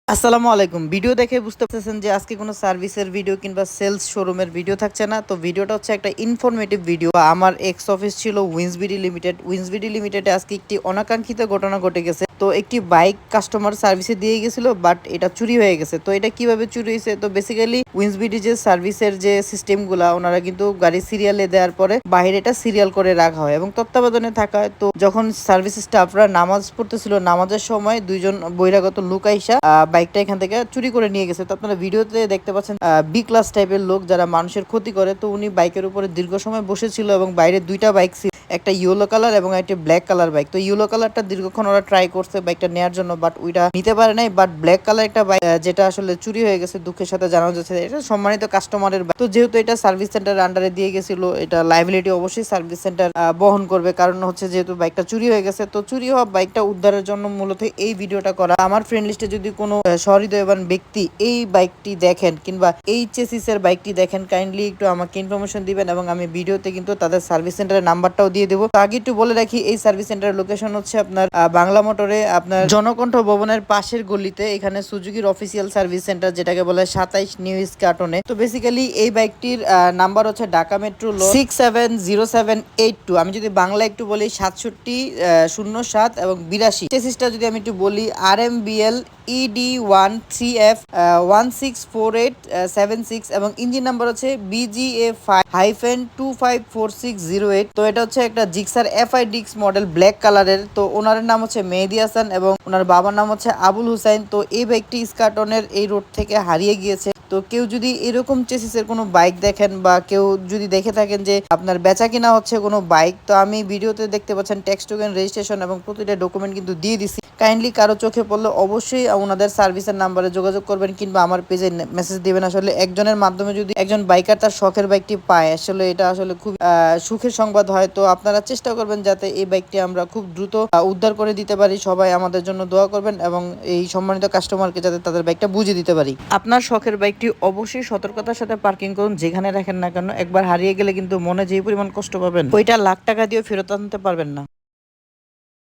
আসসালামু আলাইকুম। ভিডিও দেখে বুঝতে পারছেন যে আজকে কোনো সার্ভিসের ভিডিও কিংবা সেলস শোরুমের ভিডিও থাকছে না। তো ভিডিওটা হচ্ছে একটা ইনফরমেটিভ ভিডিও। আমার এক্স অফিস ছিল উইন্সবিডি লিমিটেড। উইন্সবিডি লিমিটেডে আজকে একটি অনাকাঙ্ক্ষিত ঘটনা ঘটে গেছে। তো একটি বাইক কাস্টমার সার্ভিসে দিয়ে গেছিল, বাট এটা চুরি হয়ে গেছে। তো এটা কিভাবে চুরি হয়েছে? তো বেসিক্যালি উইন্সবিডি যে সার্ভিসের যে সিস্টেমগুলা, ওনারা কিন্তু গাড়ি সিরিয়ালে দেওয়ার পরে বাইরে এটা সিরিয়াল করে রাখা হয় এবং তত্ত্বাবধানে থাকা হয়। তো যখন সার্ভিস স্টাফরা নামাজ পড়তেছিল, নামাজের সময় দুইজন বহিরাগত লোক আইসা বাইকটা এখান থেকে চুরি করে নিয়ে গেছে। তো আপনারা ভিডিওতে দেখতে পাচ্ছেন বি ক্লাস টাইপের লোক যারা মানুষের ক্ষতি করে। তো উনি বাইকের উপরে দীর্ঘ সময় বসেছিল এবং বাইরে দুইটা বাইক ছিল, একটা ইয়েলো কালার এবং একটা ব্ল্যাক কালার বাইক। তো ইয়েলো কালারটা দীর্ঘক্ষণ ওরা ট্রাই করছে বাইকটা নেওয়ার জন্য, বাট ওইটা নিতে পারে নাই। বাট ব্ল্যাক কালার একটা বাইক যেটা আসলে চুরি হয়ে গেছে, দুঃখের সাথে জানানো যাচ্ছে এটা সম্মানিত কাস্টমারের বাইক। তো যেহেতু এটা সার্ভিস সেন্টার আন্ডারে দিয়ে গেছিল, এটা লাইবিলিটি অবশ্যই সার্ভিস সেন্টার বহন করবে, কারণ হচ্ছে যেহেতু বাইকটা চুরি হয়ে গেছে। তো চুরি হওয়া বাইকটা উদ্ধারের জন্য মূলত এই ভিডিওটা করা। আমার ফ্রেন্ড লিস্টে যদি কোনো সহৃদয়বান ব্যক্তি এই বাইকটি দেখেন কিংবা এই চেসিসের বাইকটি দেখেন, কাইন্ডলি একটু আমাকে ইনফরমেশন দিবেন এবং আমি ভিডিওতে কিন্তু তাদের সার্ভিস সেন্টারের নাম্বারটাও দিয়ে দেবো। তো আগে একটু বলে রাখি, এই সার্ভিস সেন্টারের লোকেশন হচ্ছে আপনার বাংলা মোটরে আপনার জনকণ্ঠ ভবনের পাশের গলিতে। এখানে সুজুকির অফিসিয়াল সার্ভিস সেন্টার, যেটাকে বলে 27 নিউ ইস্কাটনে। তো বেসিক্যালি এই বাইকটির নাম্বার হচ্ছে ঢাকা মেট্রো ল 670782। আমি যদি বাংলা একটু বলি 6707 এবং 82। চেসিসটা যদি আমি একটু বলি RMBL ED13F 164876 এবং ইঞ্জিন নাম্বার হচ্ছে BGA5-254608। তো এটা হচ্ছে একটা জিক্সার FIDX মডেল ব্ল্যাক কালারের। তো ওনার নাম হচ্ছে মেহেদি হাসান এবং ওনার বাবার নাম হচ্ছে আবুল হুসাইন। তো এই বাইকটি ইস্কাটনের এই রোড থেকে হারিয়ে গিয়েছে। তো কেউ যদি এরকম চেসিসের কোনো বাইক দেখেন বা কেউ যদি দেখে থাকেন যে আপনার বেচা কিনা হচ্ছে কোনো বাইক, তো আমি ভিডিওতে দেখতে পাচ্ছেন ট্যাক্স টোকেন, রেজিস্ট্রেশন এবং প্রতিটা ডকুমেন্ট কিন্তু দিয়ে দিছি। কাইন্ডলি কারো চোখে পড়লে অবশ্যই ওনাদের সার্ভিসের নাম্বারে যোগাযোগ করবেন কিংবা আমার পেজে মেসেজ দিবেন। আসলে একজনের মাধ্যমে যদি একজন বাইকার তার শখের বাইকটি পায়, আসলে এটা আসলে খুব সুখের সংবাদ হয়। তো আপনারা চেষ্টা করবেন যাতে এই বাইকটি আমরা খুব দ্রুত উদ্ধার করে দিতে পারি। সবাই আমাদের জন্য দোয়া করবেন এবং এই সম্মানিত কাস্টমারকে যাতে তাদের বাইকটা বুঝিয়ে দিতে পারি। আপনার শখের বাইকটি অবশ্যই সতর্কতার সাথে পার্কিং করুন, যেখানে রাখেন না কেন। একবার হারিয়ে গেলে কিন্তু মনে যে পরিমাণ কষ্ট পাবেন, ওইটা লাখ টাকা দিয়েও ফেরত আনতে পারবেন না।